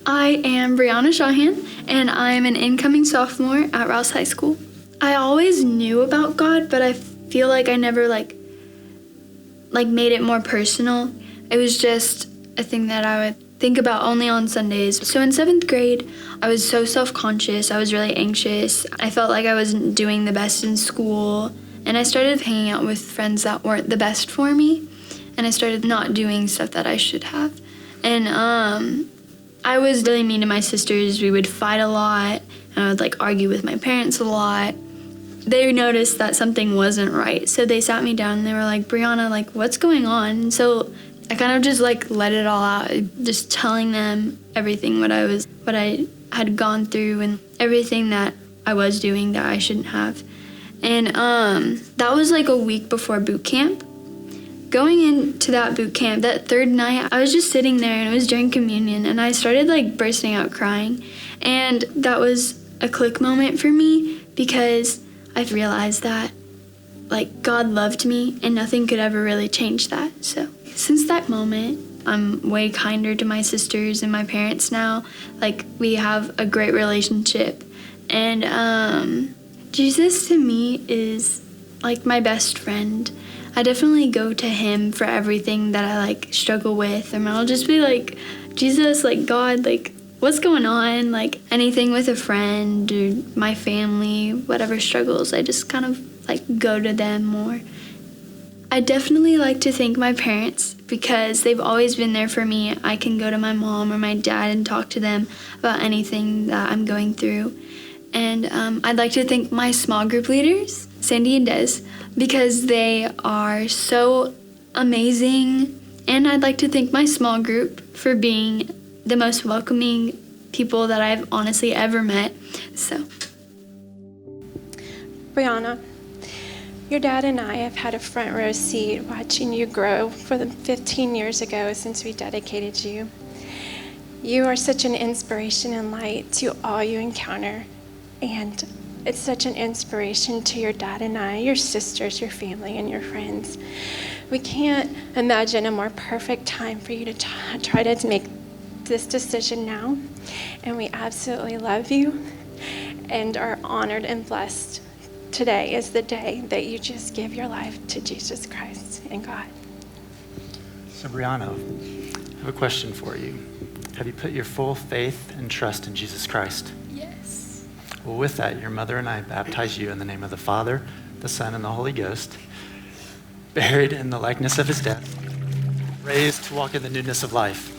I am Brianna Shawhan, and I'm an incoming sophomore at Rouse High School. I always knew about God, but I feel like I never made it more personal. It was just a thing that I would think about only on Sundays. So in 7th grade, I was so self-conscious. I was really anxious. I felt like I wasn't doing the best in school, and I started hanging out with friends that weren't the best for me, and I started not doing stuff that I should have. And I was really mean to my sisters. We would fight a lot, and I would argue with my parents a lot. They noticed that something wasn't right, so they sat me down and they were like, Brianna, what's going on? And so I kind of just let it all out, just telling them everything, what I had gone through and everything that I was doing that I shouldn't have. And that was a week before boot camp. Going into that boot camp, that third night, I was just sitting there, and it was during communion, and I started bursting out crying. And that was a click moment for me, because I realized that God loved me, and nothing could ever really change that. So since that moment, I'm way kinder to my sisters and my parents now. We have a great relationship. And Jesus to me is my best friend. I definitely go to him for everything that I struggle with, and I'll just be Jesus, God, what's going on? Anything with a friend or my family, whatever struggles, I just kind of go to them more. I definitely like to thank my parents, because they've always been there for me. I can go to my mom or my dad and talk to them about anything that I'm going through. And I'd like to thank my small group leaders, Sandy and Des, because they are so amazing. And I'd like to thank my small group for being the most welcoming people that I've honestly ever met. So, Brianna, your dad and I have had a front row seat watching you grow for the 15 years ago since we dedicated you. You are such an inspiration and light to all you encounter, and it's such an inspiration to your dad and I, your sisters, your family, and your friends. We can't imagine a more perfect time for you to try to make this decision now, and we absolutely love you and are honored and blessed. Today is the day that you just give your life to Jesus Christ and God. So Brianna, I have a question for you. Have you put your full faith and trust in Jesus Christ? yes. Well, with that, your mother and I baptize you in the name of the Father, the Son, and the Holy Ghost, buried in the likeness of his death, raised to walk in the newness of life.